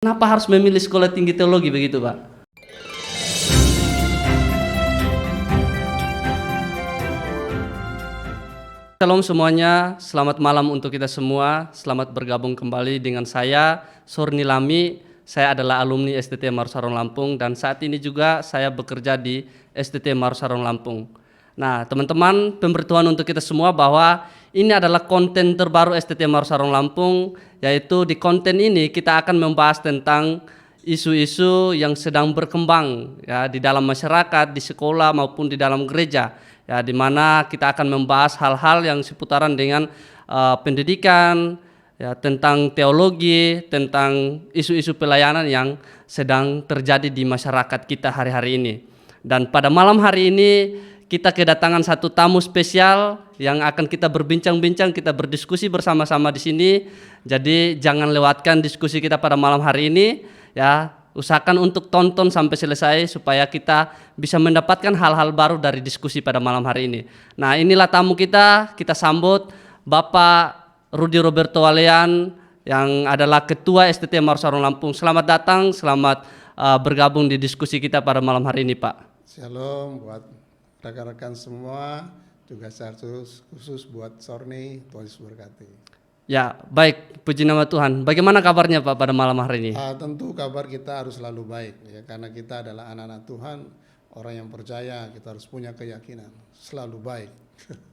Kenapa harus memilih sekolah tinggi teologi begitu, Pak? Shalom semuanya, selamat malam untuk kita semua. Selamat bergabung kembali dengan saya, Sorni Lami. Saya adalah alumni STT Marusarong Lampung dan saat ini juga saya bekerja di STT Marusarong Lampung. Nah, teman-teman, pemberitahuan untuk kita semua bahwa ini adalah konten terbaru STT Marusarong Lampung, yaitu di konten ini kita akan membahas tentang isu-isu yang sedang berkembang ya di dalam masyarakat, di sekolah maupun di dalam gereja. Ya, di mana kita akan membahas hal-hal yang seputaran dengan pendidikan, ya, tentang teologi, tentang isu-isu pelayanan yang sedang terjadi di masyarakat kita hari-hari ini. Dan pada malam hari ini kita kedatangan satu tamu spesial yang akan kita berbincang-bincang, kita berdiskusi bersama-sama di sini. Jadi jangan lewatkan diskusi kita pada malam hari ini, ya. Usahakan untuk tonton sampai selesai supaya kita bisa mendapatkan hal-hal baru dari diskusi pada malam hari ini. Nah, inilah tamu kita sambut Bapak Rudi Roberto Walean yang adalah Ketua STT Marusarong Lampung. Selamat datang, selamat bergabung di diskusi kita pada malam hari ini, Pak. Shalom buat rekan-rekan semua, juga sehat khusus buat Sorni, Tuhan Yesus berkati. Ya, baik, puji nama Tuhan. Bagaimana kabarnya Pak pada malam hari ini? Tentu kabar kita harus selalu baik ya, karena kita adalah anak-anak Tuhan, orang yang percaya, kita harus punya keyakinan selalu baik.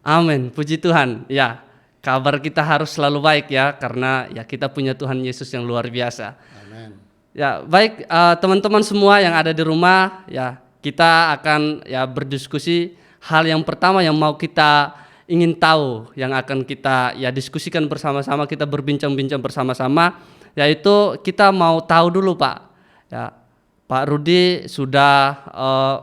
Amin, puji Tuhan. Ya, kabar kita harus selalu baik ya, karena ya kita punya Tuhan Yesus yang luar biasa. Amin. Ya, baik teman-teman semua yang ada di rumah, ya kita akan ya berdiskusi hal yang pertama yang mau kita ingin tahu, yang akan kita ya diskusikan bersama-sama, kita berbincang-bincang bersama-sama, yaitu kita mau tahu dulu Pak, ya Pak Rudi sudah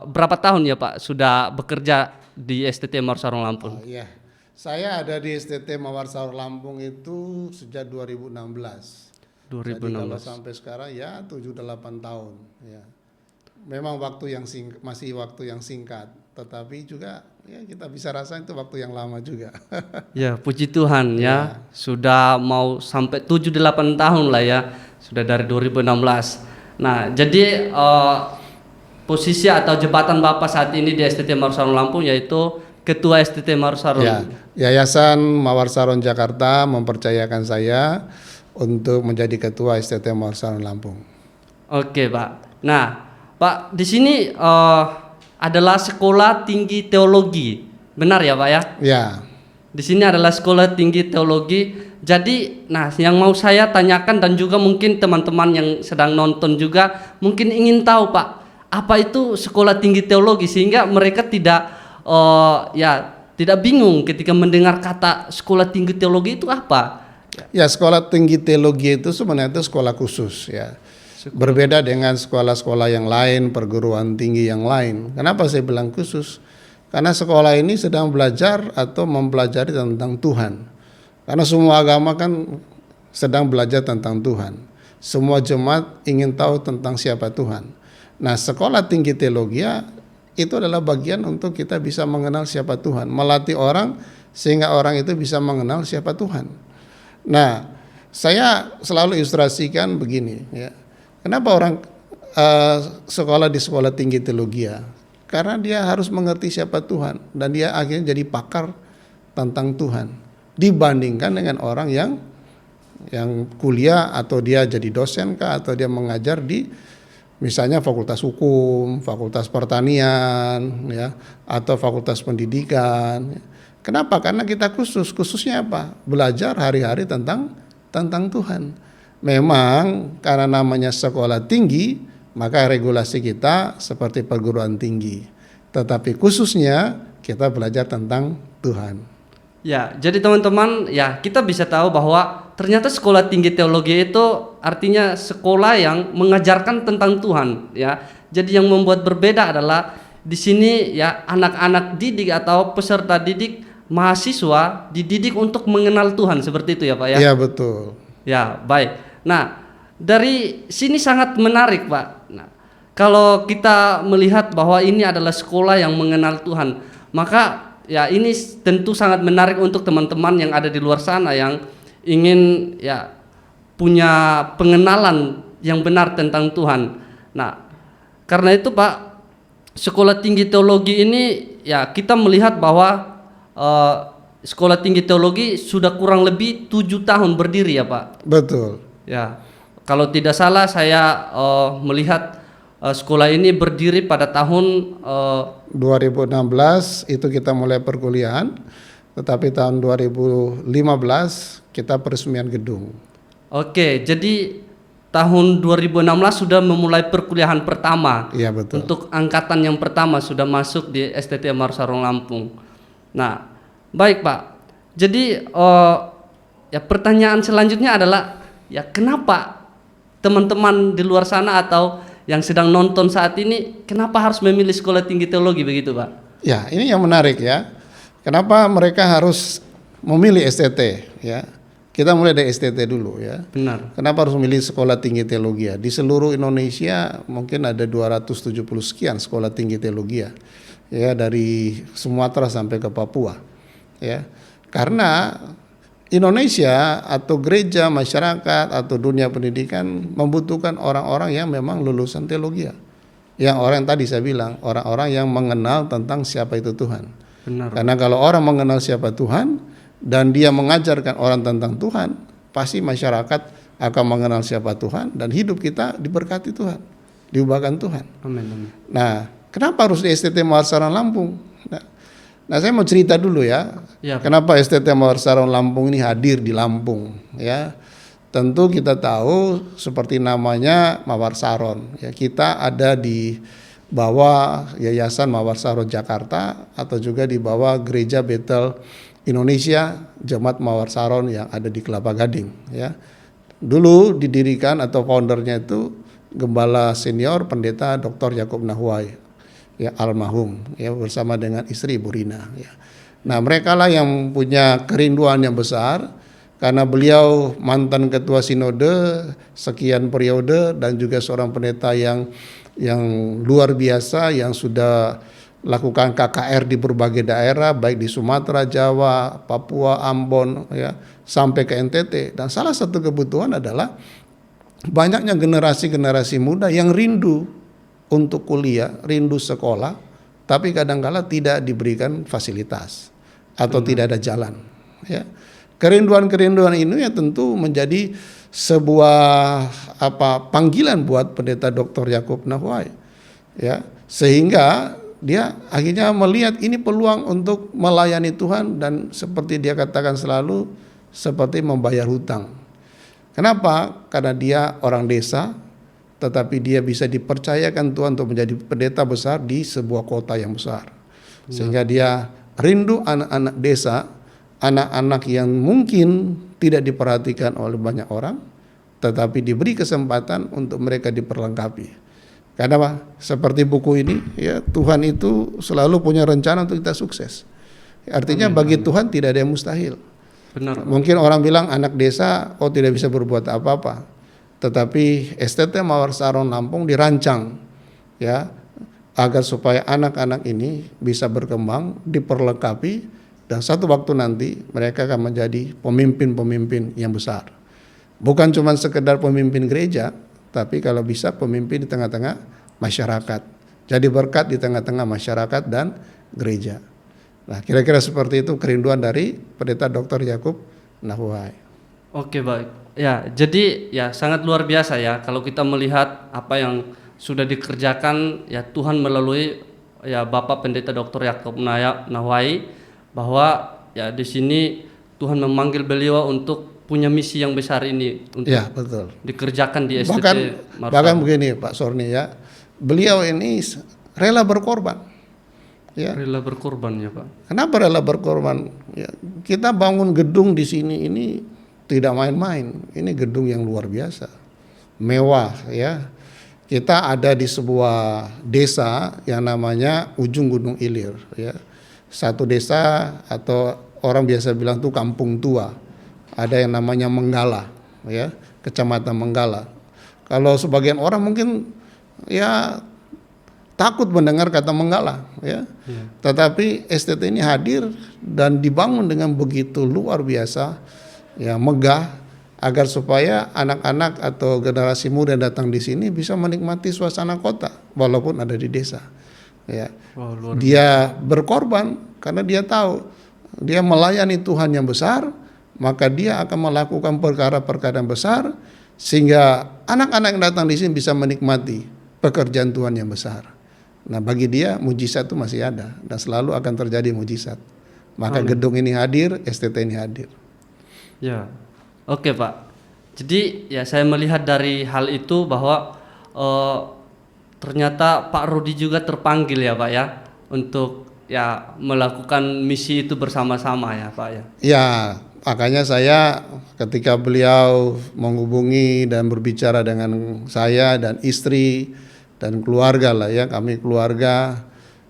berapa tahun ya Pak sudah bekerja di STT Marusarong Lampung? Iya, saya ada di STT Marusarong Lampung itu sejak 2016. Jadi kalau sampai sekarang ya 7-8 tahun. Ya. Memang waktu yang masih waktu yang singkat, tetapi juga ya kita bisa rasa itu waktu yang lama juga. Ya, puji Tuhan ya. Sudah mau sampai 7-8 tahun lah ya. Sudah dari 2016. Nah, jadi posisi atau jabatan Bapak saat ini di STT Marusarong Lampung yaitu Ketua STT Marusarong. Ya, Yayasan Marusarong Jakarta mempercayakan saya untuk menjadi Ketua STT Marusarong Lampung. Oke, Pak. Nah, Pak, di sini adalah sekolah tinggi teologi, benar ya Pak ya? Ya. Di sini adalah sekolah tinggi teologi. Jadi, nah yang mau saya tanyakan dan juga mungkin teman-teman yang sedang nonton juga mungkin ingin tahu Pak, apa itu sekolah tinggi teologi sehingga mereka tidak tidak bingung ketika mendengar kata sekolah tinggi teologi itu apa? Ya, sekolah tinggi teologi itu sebenarnya itu sekolah khusus ya. Berbeda dengan sekolah-sekolah yang lain, perguruan tinggi yang lain. Kenapa saya bilang khusus? Karena sekolah ini sedang belajar atau mempelajari tentang Tuhan. Karena semua agama kan sedang belajar tentang Tuhan. Semua jemaat ingin tahu tentang siapa Tuhan. Nah, sekolah tinggi teologi itu adalah bagian untuk kita bisa mengenal siapa Tuhan. Melatih orang sehingga orang itu bisa mengenal siapa Tuhan. Nah, saya selalu ilustrasikan begini ya. Kenapa orang sekolah di sekolah tinggi teologi? Karena dia harus mengerti siapa Tuhan dan dia akhirnya jadi pakar tentang Tuhan dibandingkan dengan orang yang kuliah atau dia jadi dosen kah atau dia mengajar di misalnya fakultas hukum, fakultas pertanian ya atau fakultas pendidikan. Kenapa? Karena kita khususnya apa? Belajar hari-hari tentang Tuhan. Memang karena namanya sekolah tinggi, maka regulasi kita seperti perguruan tinggi. Tetapi khususnya kita belajar tentang Tuhan. Ya, jadi teman-teman, ya kita bisa tahu bahwa ternyata sekolah tinggi teologi itu artinya sekolah yang mengajarkan tentang Tuhan, ya. Jadi yang membuat berbeda adalah di sini ya anak-anak didik atau peserta didik, mahasiswa dididik untuk mengenal Tuhan, seperti itu ya Pak ya? Iya, betul. Ya, baik. Nah, dari sini sangat menarik Pak. Nah, kalau kita melihat bahwa ini adalah sekolah yang mengenal Tuhan, maka ya ini tentu sangat menarik untuk teman-teman yang ada di luar sana yang ingin ya punya pengenalan yang benar tentang Tuhan. Nah, karena itu Pak, sekolah tinggi teologi ini ya kita melihat bahwa sekolah tinggi teologi sudah kurang lebih 7 tahun berdiri ya Pak. Betul. Ya, kalau tidak salah saya melihat sekolah ini berdiri pada tahun 2016 itu kita mulai perkuliahan, tetapi tahun 2015 kita peresmian gedung. Oke, jadi tahun 2016 sudah memulai perkuliahan pertama. Iya betul. Untuk angkatan yang pertama sudah masuk di STT Marsarong Lampung. Nah, baik Pak. Jadi ya pertanyaan selanjutnya adalah ya kenapa teman-teman di luar sana atau yang sedang nonton saat ini kenapa harus memilih sekolah tinggi teologi begitu Pak? Ya, ini yang menarik ya. Kenapa mereka harus memilih STT ya? Kita mulai dari STT dulu ya. Benar. Kenapa harus memilih sekolah tinggi teologi ya? Di seluruh Indonesia mungkin ada 270 sekian sekolah tinggi teologi ya, dari Sumatera sampai ke Papua ya. Karena Indonesia atau gereja, masyarakat atau dunia pendidikan membutuhkan orang-orang yang memang lulusan teologi. Yang orang yang tadi saya bilang, orang-orang yang mengenal tentang siapa itu Tuhan. Benar. Karena kalau orang mengenal siapa Tuhan dan dia mengajarkan orang tentang Tuhan, pasti masyarakat akan mengenal siapa Tuhan dan hidup kita diberkati Tuhan, diubahkan Tuhan. Amin, amin. Nah, kenapa harus di STT Marsarong Lampung? Nah, saya mau cerita dulu ya. Ya, Kenapa STT Marsarong Lampung ini hadir di Lampung ya? Tentu kita tahu seperti namanya Mawar Saron ya, kita ada di bawah Yayasan Mawar Saron Jakarta atau juga di bawah Gereja Betel Indonesia Jemaat Mawar Saron yang ada di Kelapa Gading ya. Dulu didirikan atau foundernya itu Gembala Senior Pendeta Dr. Yakub Nahwai ya, almarhum ya, bersama dengan istri Ibu Rina ya. Nah, mereka lah yang punya kerinduan yang besar karena beliau mantan ketua sinode sekian periode dan juga seorang pendeta yang luar biasa yang sudah lakukan KKR di berbagai daerah baik di Sumatera, Jawa, Papua, Ambon ya, sampai ke NTT. Dan salah satu kebutuhan adalah banyaknya generasi-generasi muda yang rindu untuk kuliah, rindu sekolah, tapi kadang-kala tidak diberikan fasilitas atau tidak ada jalan. Ya. Kerinduan-kerinduan ini ya tentu menjadi sebuah panggilan buat pendeta Dr. Yakub Nahwai. Ya, sehingga dia akhirnya melihat ini peluang untuk melayani Tuhan dan seperti dia katakan selalu seperti membayar hutang. Kenapa? Karena dia orang desa, tetapi dia bisa dipercayakan Tuhan untuk menjadi pendeta besar di sebuah kota yang besar. Sehingga dia rindu anak-anak desa, anak-anak yang mungkin tidak diperhatikan oleh banyak orang, tetapi diberi kesempatan untuk mereka diperlengkapi. Karena apa? Seperti buku ini, ya Tuhan itu selalu punya rencana untuk kita sukses. Artinya bagi Tuhan tidak ada yang mustahil. Benar. Mungkin orang bilang anak desa, tidak bisa berbuat apa-apa. Tetapi STT Mawar Saron Lampung dirancang ya agar supaya anak-anak ini bisa berkembang, diperlengkapi dan satu waktu nanti mereka akan menjadi pemimpin-pemimpin yang besar. Bukan cuma sekedar pemimpin gereja, tapi kalau bisa pemimpin di tengah-tengah masyarakat. Jadi berkat di tengah-tengah masyarakat dan gereja. Nah, kira-kira seperti itu kerinduan dari pendeta Dr. Yakub Nahwai. Oke, baik. Ya, jadi ya sangat luar biasa ya kalau kita melihat apa yang sudah dikerjakan ya Tuhan melalui ya Bapak Pendeta Dr. Yakub Nahwai, bahwa ya di sini Tuhan memanggil beliau untuk punya misi yang besar ini untuk ya, betul. dikerjakan di STT Marsarong. Bahkan begini Pak Sorni ya, beliau ini rela berkorban. Ya. Rela berkorban ya Pak. Kenapa rela berkorban? Ya, kita bangun gedung di sini ini tidak main-main. Ini gedung yang luar biasa, mewah ya. Kita ada di sebuah desa yang namanya Ujung Gunung Ilir ya. Satu desa atau orang biasa bilang tuh kampung tua. Ada yang namanya Menggala ya, Kecamatan Menggala. Kalau sebagian orang mungkin ya takut mendengar kata Menggala ya. Tetapi STT ini hadir dan dibangun dengan begitu luar biasa ya, megah agar supaya anak-anak atau generasi muda yang datang di sini bisa menikmati suasana kota walaupun ada di desa. Ya. Wow, luar Dia berkorban karena dia tahu dia melayani Tuhan yang besar, maka dia akan melakukan perkara-perkara yang besar sehingga anak-anak yang datang di sini bisa menikmati pekerjaan Tuhan yang besar. Nah, bagi dia mujizat itu masih ada dan selalu akan terjadi mujizat. Maka gedung ini hadir, STT ini hadir. Ya, oke Pak. Jadi ya saya melihat dari hal itu bahwa ternyata Pak Rudi juga terpanggil ya Pak ya untuk ya melakukan misi itu bersama-sama ya Pak ya. Ya, makanya saya ketika beliau menghubungi dan berbicara dengan saya dan istri dan keluarga lah ya, kami keluarga,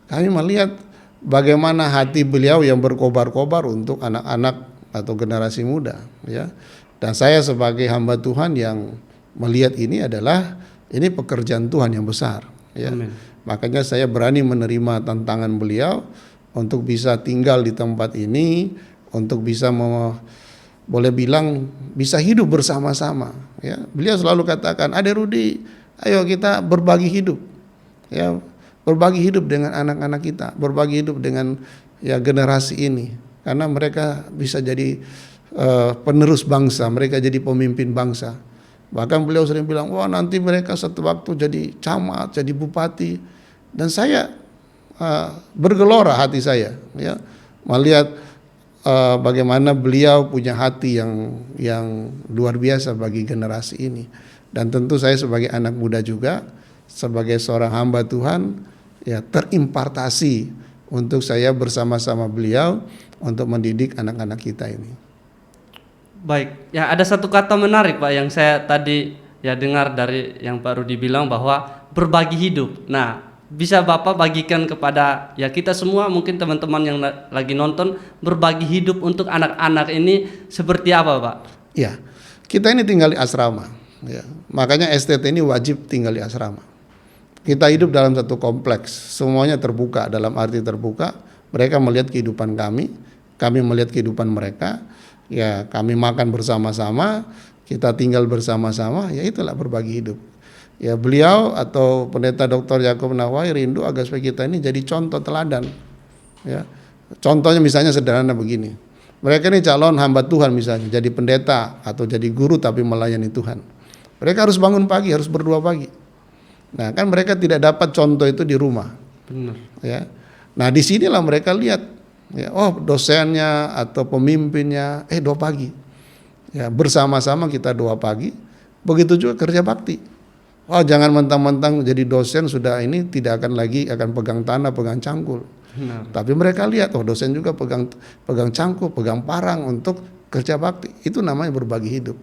kami melihat bagaimana hati beliau yang berkobar-kobar untuk anak-anak atau generasi muda ya. Dan saya sebagai hamba Tuhan yang melihat ini adalah ini pekerjaan Tuhan yang besar ya. Amin. Makanya saya berani menerima tantangan beliau untuk bisa tinggal di tempat ini, untuk bisa boleh bilang bisa hidup bersama-sama ya. Beliau selalu katakan, "Ade Rudi, ayo kita berbagi hidup." Ya, berbagi hidup dengan anak-anak kita, berbagi hidup dengan ya generasi ini. Karena mereka bisa jadi penerus bangsa, mereka jadi pemimpin bangsa. Bahkan beliau sering bilang, wah nanti mereka satu waktu jadi camat, jadi bupati. Dan saya bergelora hati saya, ya, melihat bagaimana beliau punya hati yang luar biasa bagi generasi ini. Dan tentu saya sebagai anak muda juga, sebagai seorang hamba Tuhan, ya terimpartasi untuk saya bersama-sama beliau untuk mendidik anak-anak kita ini. Baik, ya ada satu kata menarik Pak yang saya tadi ya dengar dari yang Pak Rudi bilang bahwa berbagi hidup. Nah, bisa Bapak bagikan kepada ya kita semua, mungkin teman-teman yang lagi nonton, berbagi hidup untuk anak-anak ini seperti apa Pak? Ya, kita ini tinggal di asrama, ya. Makanya STT ini wajib tinggal di asrama. Kita hidup dalam satu kompleks, semuanya terbuka, dalam arti terbuka. Mereka melihat kehidupan kami melihat kehidupan mereka. Ya, kami makan bersama-sama, kita tinggal bersama-sama, ya itulah berbagi hidup. Ya, beliau atau Pendeta Dr. Yakob Nawai rindu agar supaya kita ini jadi contoh teladan. Ya. Contohnya misalnya sederhana begini. Mereka ini calon hamba Tuhan misalnya, jadi pendeta atau jadi guru tapi melayani Tuhan. Mereka harus bangun pagi, harus berdoa pagi. Nah, kan mereka tidak dapat contoh itu di rumah. Benar. Ya. Nah, disinilah mereka lihat. Ya, oh dosennya atau pemimpinnya doa pagi. Ya, bersama-sama kita doa pagi. Begitu juga kerja bakti. Oh, jangan mentang-mentang jadi dosen sudah ini tidak akan lagi pegang tanah, pegang cangkul. Benar. Tapi mereka lihat oh dosen juga pegang cangkul, pegang parang untuk kerja bakti. Itu namanya berbagi hidup.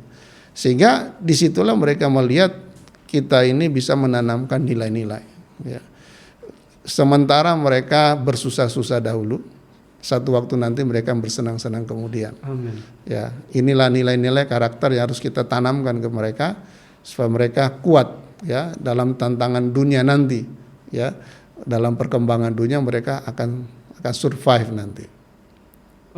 Sehingga disitulah mereka melihat kita ini bisa menanamkan nilai-nilai. Ya. Sementara mereka bersusah-susah dahulu, satu waktu nanti mereka bersenang-senang kemudian. Amin. Ya, inilah nilai-nilai karakter yang harus kita tanamkan ke mereka supaya mereka kuat ya dalam tantangan dunia nanti. Ya, dalam perkembangan dunia mereka akan survive nanti.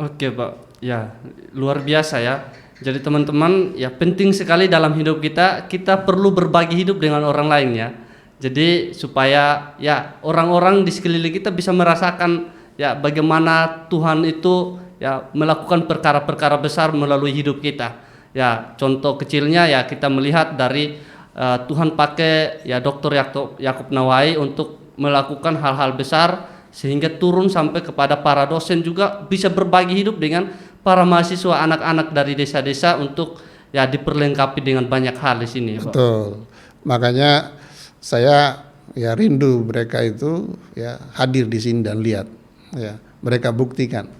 Oke Pak, ya luar biasa ya. Jadi teman-teman ya penting sekali dalam hidup kita perlu berbagi hidup dengan orang lain ya. Jadi supaya ya orang-orang di sekeliling kita bisa merasakan ya bagaimana Tuhan itu ya melakukan perkara-perkara besar melalui hidup kita. Ya contoh kecilnya ya kita melihat dari Tuhan pakai ya Dr. Yakob Nawai untuk melakukan hal-hal besar sehingga turun sampai kepada para dosen juga bisa berbagi hidup dengan para mahasiswa anak-anak dari desa-desa untuk ya diperlengkapi dengan banyak hal di sini. Betul. Makanya saya ya rindu mereka itu ya hadir di sini dan lihat. Ya, mereka buktikan.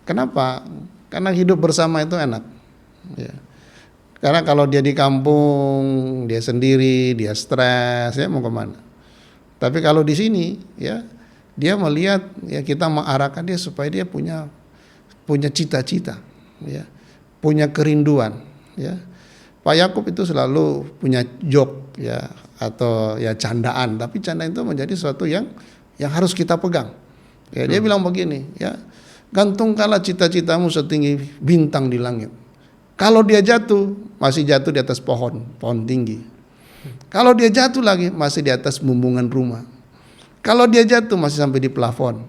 Kenapa? Karena hidup bersama itu enak. Ya. Karena kalau dia di kampung, dia sendiri, dia stres, ya mau kemana? Tapi kalau di sini, ya dia melihat, ya kita mengarahkan dia supaya dia punya cita-cita, ya, punya kerinduan. Ya. Pak Yakub itu selalu punya joke, ya, atau ya candaan. Tapi candaan itu menjadi sesuatu yang harus kita pegang. Ya, dia bilang begini, ya, gantungkanlah cita-citamu setinggi bintang di langit. Kalau dia jatuh, masih jatuh di atas pohon tinggi. Kalau dia jatuh lagi, masih di atas bumbungan rumah. Kalau dia jatuh, masih sampai di plafon.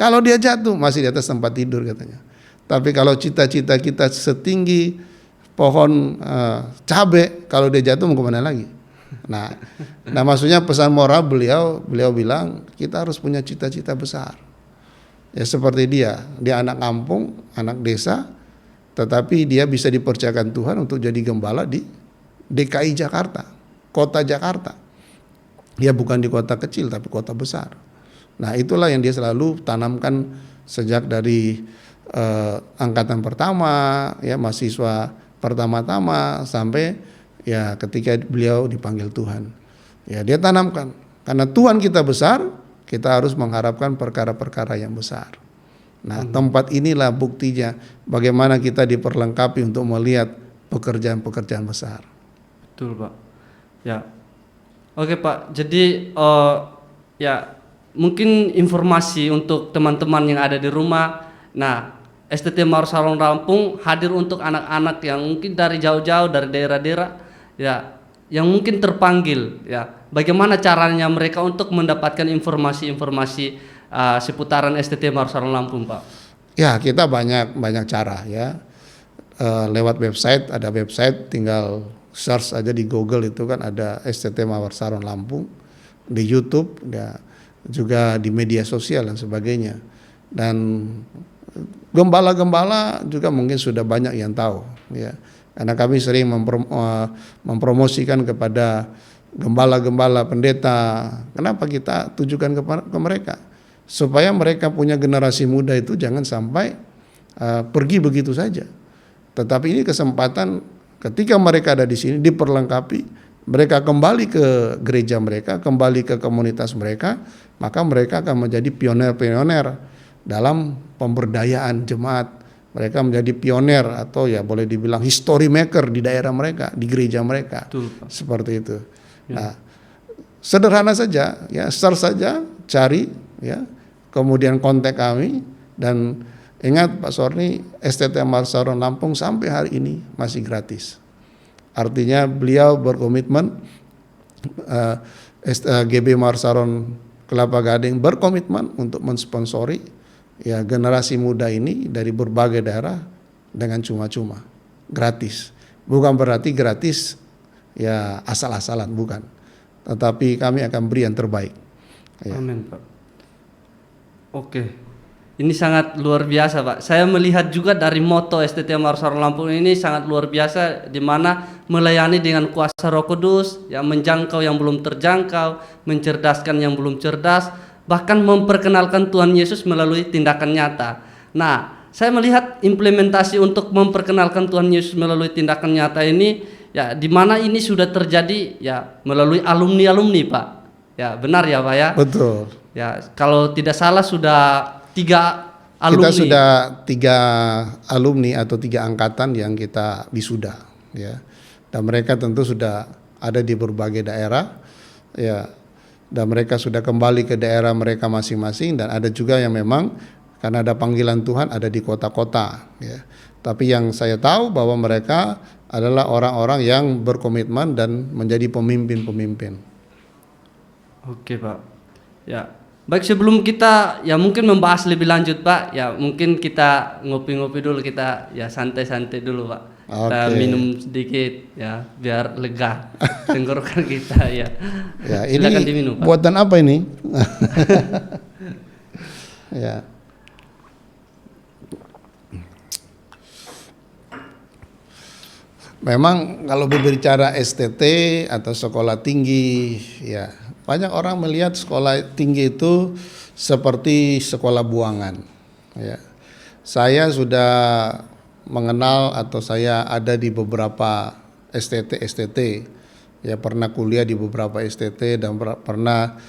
Kalau dia jatuh, masih di atas tempat tidur katanya. Tapi kalau cita-cita kita setinggi pohon cabe, kalau dia jatuh mau kemana lagi? Nah maksudnya pesan moral beliau bilang kita harus punya cita-cita besar. Ya seperti dia anak kampung, anak desa, tetapi dia bisa dipercayakan Tuhan untuk jadi gembala di DKI Jakarta, kota Jakarta. Ya bukan di kota kecil tapi kota besar. Nah itulah yang dia selalu tanamkan sejak dari angkatan pertama, ya mahasiswa pertama-tama sampai ya ketika beliau dipanggil Tuhan. Ya dia tanamkan karena Tuhan kita besar, kita harus mengharapkan perkara-perkara yang besar. Nah tempat inilah buktinya bagaimana kita diperlengkapi untuk melihat pekerjaan-pekerjaan besar. Betul Pak. Ya. Oke Pak. Jadi ya mungkin informasi untuk teman-teman yang ada di rumah. Nah STT Marsaron Lampung hadir untuk anak-anak yang mungkin dari jauh-jauh dari daerah-daerah ya yang mungkin terpanggil ya. Bagaimana caranya mereka untuk mendapatkan informasi-informasi seputaran STT Marsaron Lampung, Pak? Ya, kita banyak cara ya. Lewat website, ada website tinggal search aja di Google itu kan ada STT Marsaron Lampung, di YouTube ya, juga di media sosial dan sebagainya. Dan gembala-gembala juga mungkin sudah banyak yang tahu ya. Karena kami sering mempromosikan kepada gembala-gembala pendeta. Kenapa kita tujukan ke mereka? Supaya mereka punya generasi muda itu jangan sampai pergi begitu saja. Tetapi ini kesempatan ketika mereka ada di sini diperlengkapi, mereka kembali ke gereja mereka, kembali ke komunitas mereka, maka mereka akan menjadi pioner-pioner dalam pemberdayaan jemaat. Mereka menjadi pioner atau ya boleh dibilang history maker di daerah mereka, di gereja mereka. Betul, Pak. Seperti itu. Ya. Nah, sederhana saja ya, search saja, cari ya, kemudian kontak kami dan ingat Pak Sorni, STT Marsaron Lampung sampai hari ini masih gratis. Artinya beliau berkomitmen, GB Marsaron Kelapa Gading berkomitmen untuk mensponsori ya generasi muda ini dari berbagai daerah dengan cuma-cuma, gratis. Bukan berarti gratis ya asal-asalan, bukan. Tetapi kami akan beri yang terbaik. Ya. Amin, Pak. Oke. Ini sangat luar biasa, Pak. Saya melihat juga dari moto STT Marsaron Lampung ini sangat luar biasa, di mana melayani dengan kuasa Roh Kudus, yang menjangkau yang belum terjangkau, mencerdaskan yang belum cerdas, bahkan memperkenalkan Tuhan Yesus melalui tindakan nyata. Nah, saya melihat implementasi untuk memperkenalkan Tuhan Yesus melalui tindakan nyata ini, ya, di mana ini sudah terjadi, ya, melalui alumni-alumni, Pak. Ya, benar ya, Pak ya. Betul. Ya, kalau tidak salah sudah 3 alumni. Kita sudah 3 alumni atau 3 angkatan yang kita wisuda, ya. Dan mereka tentu sudah ada di berbagai daerah, ya. Dan mereka sudah kembali ke daerah mereka masing-masing, dan ada juga yang memang karena ada panggilan Tuhan ada di kota-kota, ya. Tapi yang saya tahu bahwa mereka adalah orang-orang yang berkomitmen dan menjadi pemimpin-pemimpin. Oke, Pak. Ya. Baik, sebelum kita ya mungkin membahas lebih lanjut, Pak, ya mungkin kita ngopi-ngopi dulu, kita ya santai-santai dulu, Pak. Kita minum sedikit ya biar lega tenggorokan kita ya. Ya, silakan ini diminum, Pak. Buatan apa ini? Ya. Memang kalau berbicara STT atau sekolah tinggi, ya banyak orang melihat sekolah tinggi itu seperti sekolah buangan. Ya. Saya sudah mengenal atau saya ada di beberapa STT, ya pernah kuliah di beberapa STT dan pernah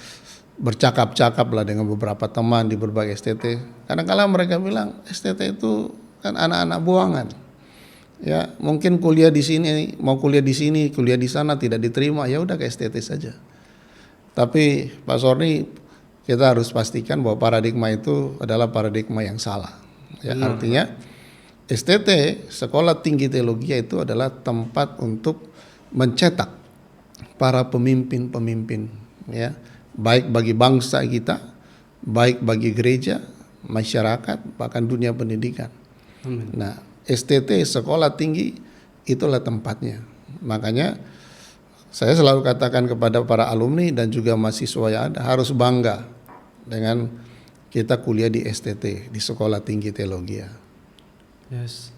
bercakap-cakap lah dengan beberapa teman di berbagai STT. Kadang-kala mereka bilang STT itu kan anak-anak buangan. Ya mungkin kuliah di sini, mau kuliah di sini, kuliah di sana tidak diterima, ya udah ke STT saja. Tapi Pak Sorni, kita harus pastikan bahwa paradigma itu adalah paradigma yang salah. Ya, artinya STT, Sekolah Tinggi Teologi itu adalah tempat untuk mencetak para pemimpin-pemimpin, ya, baik bagi bangsa kita, baik bagi gereja, masyarakat, bahkan dunia pendidikan. Amin. Nah, STT, Sekolah Tinggi, itulah tempatnya. Makanya saya selalu katakan kepada para alumni dan juga mahasiswa yang ada, harus bangga dengan kita kuliah di STT, di Sekolah Tinggi Teologi. Yes.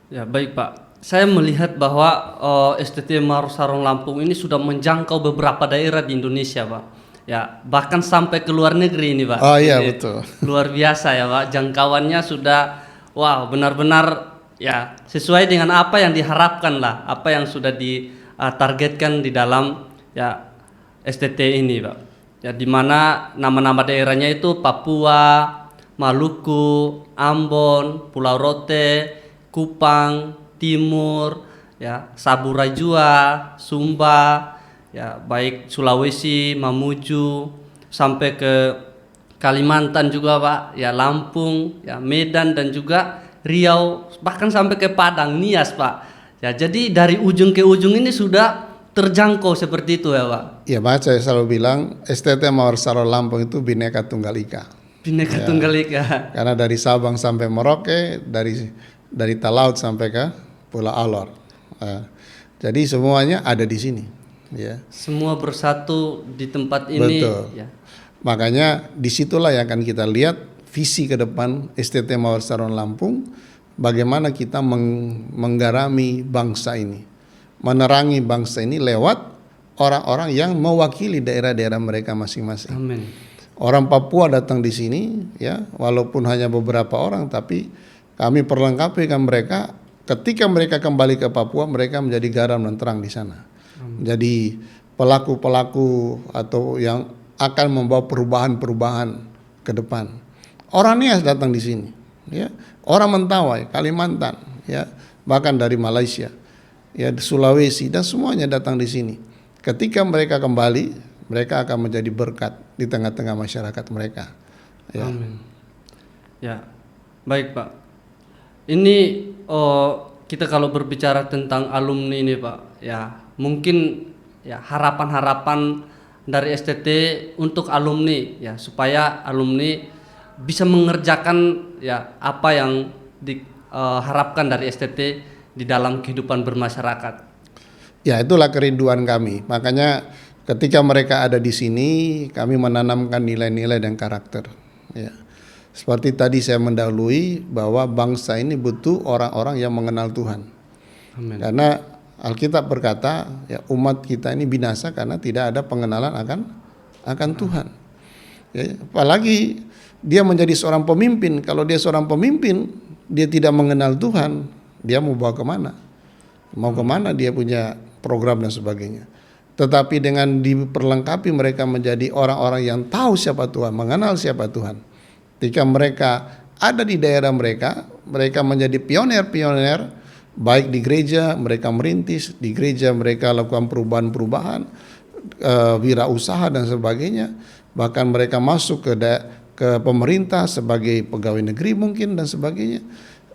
Ya, baik Pak. Saya melihat bahwa STT Marosarong Lampung ini sudah menjangkau beberapa daerah di Indonesia, Pak. Ya, bahkan sampai ke luar negeri ini, Pak. Oh iya, Jadi, betul. luar biasa ya, Pak. Jangkauannya sudah, wow, benar-benar ya sesuai dengan apa yang diharapkan lah, apa yang sudah ditargetkan di dalam ya STT ini, Pak. Ya, di mana nama-nama daerahnya itu Papua, Maluku, Ambon, Pulau Rote, Kupang, Timur, ya, Saburajua, Sumba, ya, baik Sulawesi, Mamuju, sampai ke Kalimantan juga, Pak, ya, Lampung, ya, Medan dan juga Riau, bahkan sampai ke Padang, Nias, Pak. Ya, jadi dari ujung ke ujung ini sudah terjangkau seperti itu ya, Pak. Ya, Mas, saya selalu bilang STT Marosarong Lampung itu Bhinneka Tunggal Ika. Bhinneka Tunggal Ika. Karena dari Sabang sampai Merauke, dari Talaut sampai ke Pulau Alor. Jadi semuanya ada di sini, ya. Semua bersatu di tempat ini. Betul. Ya. Makanya disitulah yang akan kita lihat visi ke depan STT Marosarong Lampung, bagaimana kita menggarami bangsa ini, menerangi bangsa ini lewat orang-orang yang mewakili daerah-daerah mereka masing-masing. Amin. Orang Papua datang di sini, ya, walaupun hanya beberapa orang, tapi kami perlengkapi kan mereka. Ketika mereka kembali ke Papua, mereka menjadi garam dan terang di sana. Jadi pelaku-pelaku atau yang akan membawa perubahan-perubahan ke depan. Orang Nias datang di sini, ya. Orang Mentawai, Kalimantan, ya, bahkan dari Malaysia, ya, Sulawesi, dan semuanya datang di sini. Ketika mereka kembali, mereka akan menjadi berkat di tengah-tengah masyarakat mereka. Ya. Amin. Ya, baik Pak. Ini kita kalau berbicara tentang alumni ini, Pak, ya mungkin ya harapan-harapan dari STT untuk alumni, ya, supaya alumni bisa mengerjakan ya apa yang diharapkan dari STT di dalam kehidupan bermasyarakat. Ya, itulah kerinduan kami. Makanya ketika mereka ada di sini, kami menanamkan nilai-nilai dan karakter. Ya. Seperti tadi saya mendahului bahwa bangsa ini butuh orang-orang yang mengenal Tuhan. Amin. Karena Alkitab berkata, ya, umat kita ini binasa karena tidak ada pengenalan akan Tuhan. Ya, apalagi dia menjadi seorang pemimpin. Kalau dia seorang pemimpin, dia tidak mengenal Tuhan, dia mau bawa kemana? Mau kemana dia punya program dan sebagainya. Tetapi dengan diperlengkapi mereka menjadi orang-orang yang tahu siapa Tuhan, mengenal siapa Tuhan. Ketika mereka ada di daerah mereka, mereka menjadi pionir-pionir, baik di gereja mereka merintis, di gereja mereka lakukan perubahan-perubahan, wirausaha dan sebagainya. Bahkan mereka masuk ke pemerintah sebagai pegawai negeri mungkin dan sebagainya.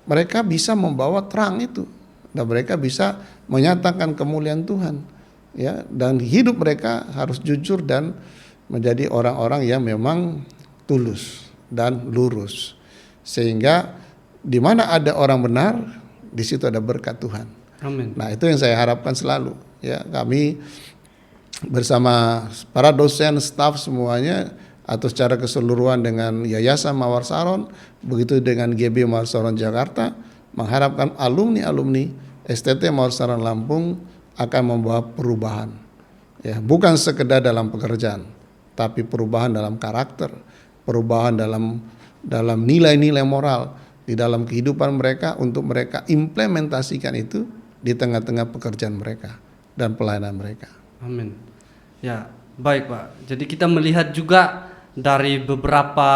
Mereka bisa membawa terang itu dan mereka bisa menyatakan kemuliaan Tuhan. Ya, dan hidup mereka harus jujur dan menjadi orang-orang yang memang tulus dan lurus, sehingga di mana ada orang benar, di situ ada berkat Tuhan. Amin. Nah, itu yang saya harapkan selalu. Ya, kami bersama para dosen, staf semuanya, atau secara keseluruhan dengan Yayasan Mawar Saron, begitu dengan GB Mawar Saron Jakarta, mengharapkan alumni-alumni STT Mawar Saron Lampung akan membawa perubahan. Ya, bukan sekedar dalam pekerjaan, tapi perubahan dalam karakter, perubahan dalam nilai-nilai moral di dalam kehidupan mereka untuk mereka implementasikan itu di tengah-tengah pekerjaan mereka dan pelayanan mereka. Amin. Ya, baik Pak. Jadi kita melihat juga dari beberapa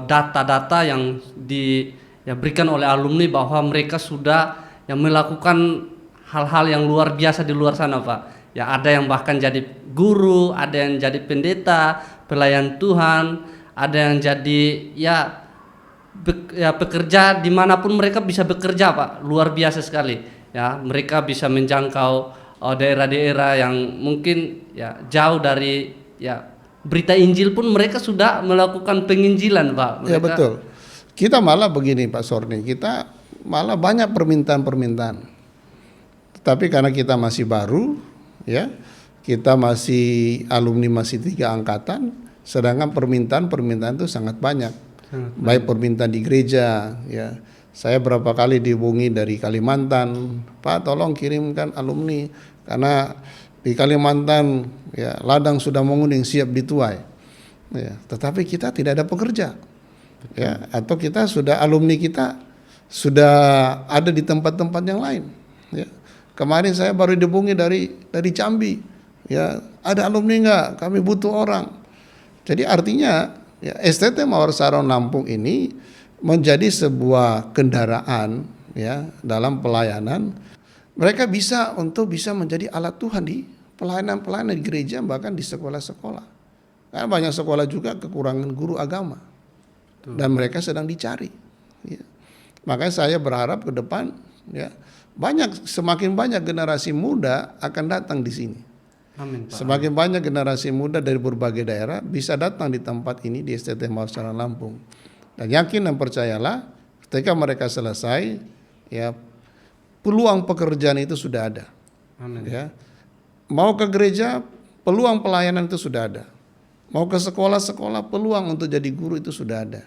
data-data yang diberikan oleh alumni bahwa mereka sudah yang melakukan hal-hal yang luar biasa di luar sana, Pak. Ya, ada yang bahkan jadi guru, ada yang jadi pendeta, pelayan Tuhan, ada yang jadi ya pekerja dimanapun mereka bisa bekerja Pak, luar biasa sekali ya. Mereka bisa menjangkau daerah-daerah yang mungkin ya jauh dari ya berita Injil pun mereka sudah melakukan penginjilan Pak. Ya Mereka, betul. Kita malah begini Pak Sorni, kita malah banyak permintaan-permintaan. Tetapi karena kita masih baru, ya, kita masih alumni masih 3 angkatan, sedangkan permintaan-permintaan itu sangat banyak. Baik permintaan di gereja, ya. Saya berapa kali dihubungi dari Kalimantan, Pak tolong kirimkan alumni karena di Kalimantan ya ladang sudah menguning siap dituai. Ya, tetapi kita tidak ada pekerja. Ya, atau kita sudah alumni kita sudah ada di tempat-tempat yang lain. Ya. Kemarin saya baru dihubungi dari Jambi. Ya, ada alumni enggak? Kami butuh orang. Jadi artinya ya, STT Mawar Saron Lampung ini menjadi sebuah kendaraan ya dalam pelayanan. Mereka bisa menjadi alat Tuhan di pelayanan-pelayanan di gereja, bahkan di sekolah-sekolah. Karena banyak sekolah juga kekurangan guru agama. Dan mereka sedang dicari. Ya. Makanya saya berharap ke depan ya semakin banyak generasi muda akan datang di sini. Amin, Pak. Semakin banyak generasi muda dari berbagai daerah bisa datang di tempat ini di STT Mawar Saron Lampung. Dan yakin dan percayalah ketika mereka selesai ya peluang pekerjaan itu sudah ada. Amin. Ya. Mau ke gereja peluang pelayanan itu sudah ada. Mau ke sekolah-sekolah peluang untuk jadi guru itu sudah ada.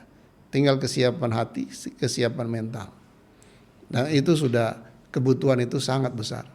Tinggal kesiapan hati, kesiapan mental. Dan itu sudah kebutuhan itu sangat besar.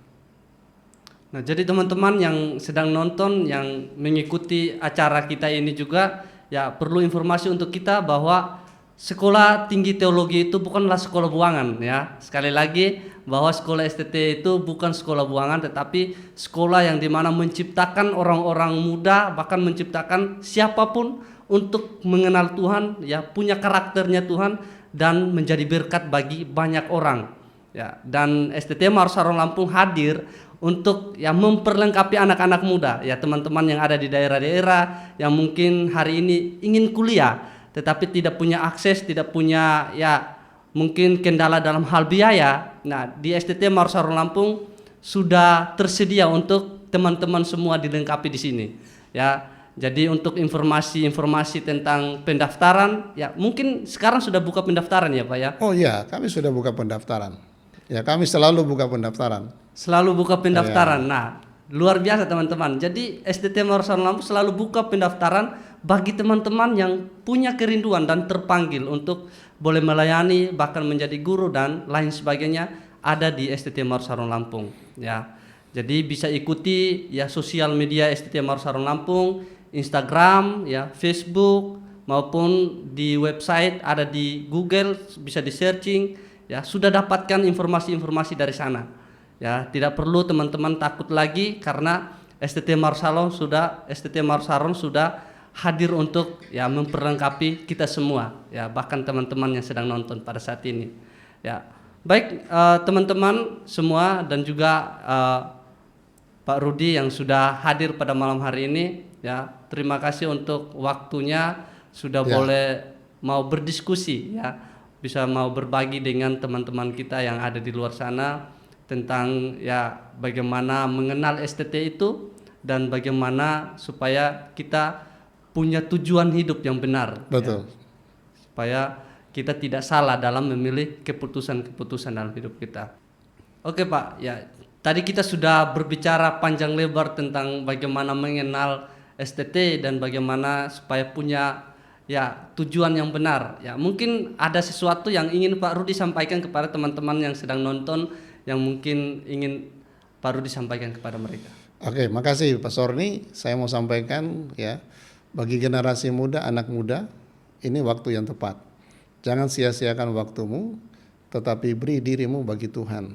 Nah, jadi teman-teman yang sedang nonton, yang mengikuti acara kita ini juga ya perlu informasi untuk kita bahwa sekolah tinggi teologi itu bukanlah sekolah buangan ya. Sekali lagi bahwa sekolah STT itu bukan sekolah buangan, tetapi sekolah yang dimana menciptakan orang-orang muda, bahkan menciptakan siapapun untuk mengenal Tuhan, ya punya karakternya Tuhan dan menjadi berkat bagi banyak orang. Ya, dan STT Mawar Saron Lampung hadir untuk ya memperlengkapi anak-anak muda, ya teman-teman yang ada di daerah-daerah yang mungkin hari ini ingin kuliah, tetapi tidak punya akses, tidak punya ya mungkin kendala dalam hal biaya. Nah, di STT Mawar Saron Lampung sudah tersedia untuk teman-teman semua dilengkapi di sini. Ya, jadi untuk informasi-informasi tentang pendaftaran, ya mungkin sekarang sudah buka pendaftaran ya Pak ya? Oh iya, kami sudah buka pendaftaran. Ya, kami selalu buka pendaftaran. Selalu buka pendaftaran. Ya. Nah, luar biasa teman-teman. Jadi STT Mawar Saron Lampung selalu buka pendaftaran bagi teman-teman yang punya kerinduan dan terpanggil untuk boleh melayani, bahkan menjadi guru dan lain sebagainya ada di STT Mawar Saron Lampung. Ya, jadi bisa ikuti ya sosial media STT Mawar Saron Lampung, Instagram, ya Facebook maupun di website ada di Google, bisa di searching. Ya, sudah dapatkan informasi-informasi dari sana. Ya, tidak perlu teman-teman takut lagi karena STT Mawar Saron sudah hadir untuk ya memperlengkapi kita semua, ya bahkan teman-teman yang sedang nonton pada saat ini. Ya, baik teman-teman semua dan juga Pak Rudi yang sudah hadir pada malam hari ini, ya terima kasih untuk waktunya sudah boleh mau berdiskusi, ya bisa mau berbagi dengan teman-teman kita yang ada di luar sana tentang ya bagaimana mengenal STT itu dan bagaimana supaya kita punya tujuan hidup yang benar. Betul. Ya, supaya kita tidak salah dalam memilih keputusan-keputusan dalam hidup kita. Oke Pak, ya tadi kita sudah berbicara panjang lebar tentang bagaimana mengenal STT dan bagaimana supaya punya ya tujuan yang benar. Ya mungkin ada sesuatu yang ingin Pak Rudi sampaikan kepada teman-teman yang sedang nonton yang mungkin ingin Pak Rudi sampaikan kepada mereka. Oke, makasih Pak Sorni. Saya mau sampaikan ya bagi generasi muda, anak muda, ini waktu yang tepat. Jangan sia-siakan waktumu, tetapi beri dirimu bagi Tuhan.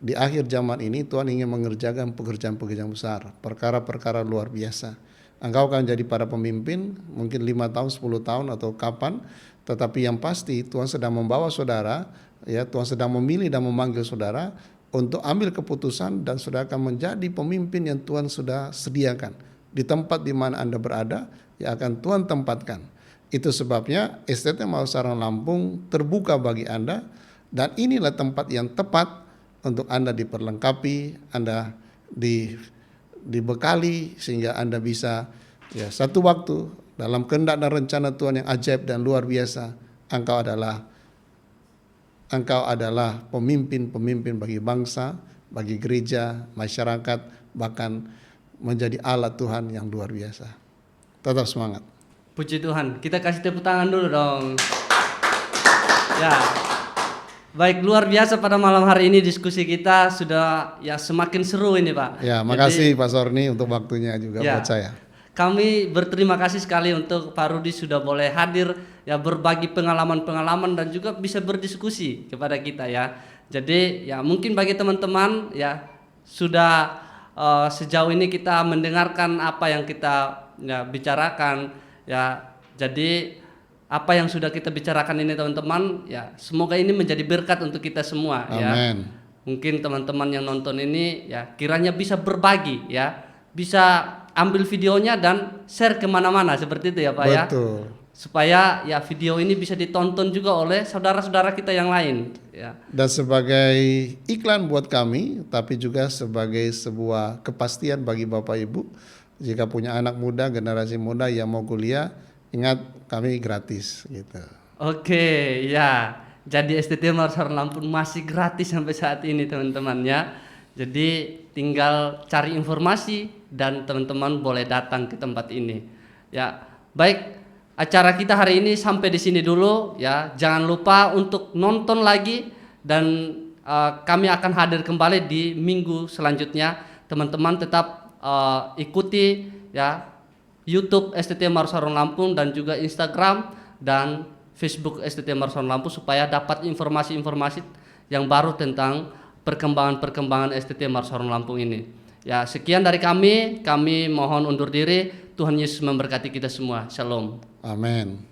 Di akhir zaman ini Tuhan ingin mengerjakan pekerjaan-pekerjaan besar, perkara-perkara luar biasa. Engkau akan jadi para pemimpin mungkin 5 tahun, 10 tahun atau kapan, tetapi yang pasti Tuhan sedang membawa saudara, ya Tuhan sedang memilih dan memanggil saudara untuk ambil keputusan dan saudara akan menjadi pemimpin yang Tuhan sudah sediakan. Di tempat di mana Anda berada, ya akan Tuhan tempatkan. Itu sebabnya STT Marsarong Lampung terbuka bagi Anda, dan inilah tempat yang tepat untuk Anda diperlengkapi, Anda dibekali sehingga Anda bisa ya satu waktu dalam kehendak dan rencana Tuhan yang ajaib dan luar biasa, engkau adalah pemimpin-pemimpin bagi bangsa, bagi gereja, masyarakat, bahkan menjadi alat Tuhan yang luar biasa. Tetap semangat. Puji Tuhan, kita kasih tepuk tangan dulu dong. Ya, baik, luar biasa pada malam hari ini diskusi kita sudah ya semakin seru ini Pak. Ya, makasih Pak Sorni untuk waktunya juga buat saya. Kami berterima kasih sekali untuk Pak Rudi sudah boleh hadir ya, berbagi pengalaman-pengalaman dan juga bisa berdiskusi kepada kita ya. Jadi ya mungkin bagi teman-teman ya sudah sejauh ini kita mendengarkan apa yang kita ya bicarakan ya. Jadi apa yang sudah kita bicarakan ini teman-teman ya, semoga ini menjadi berkat untuk kita semua. Amen. Ya. Mungkin teman-teman yang nonton ini ya kiranya bisa berbagi ya, bisa ambil videonya dan share kemana-mana seperti itu ya Pak. Betul. Ya, supaya ya video ini bisa ditonton juga oleh saudara-saudara kita yang lain ya. Dan sebagai iklan buat kami, tapi juga sebagai sebuah kepastian bagi Bapak Ibu, jika punya anak muda, generasi muda yang mau kuliah, ingat kami gratis gitu. Oke, ya. Jadi STT Marsarong Lampung masih gratis sampai saat ini teman-teman ya. Jadi tinggal cari informasi dan teman-teman boleh datang ke tempat ini. Ya, baik, acara kita hari ini sampai di sini dulu ya. Jangan lupa untuk nonton lagi dan kami akan hadir kembali di minggu selanjutnya. Teman-teman tetap ikuti ya YouTube STT Marsarong Lampung dan juga Instagram dan Facebook STT Marsarong Lampung supaya dapat informasi-informasi yang baru tentang perkembangan-perkembangan STT Marsarong Lampung ini. Ya, sekian dari kami mohon undur diri. Tuhan Yesus memberkati kita semua. Shalom. Amin.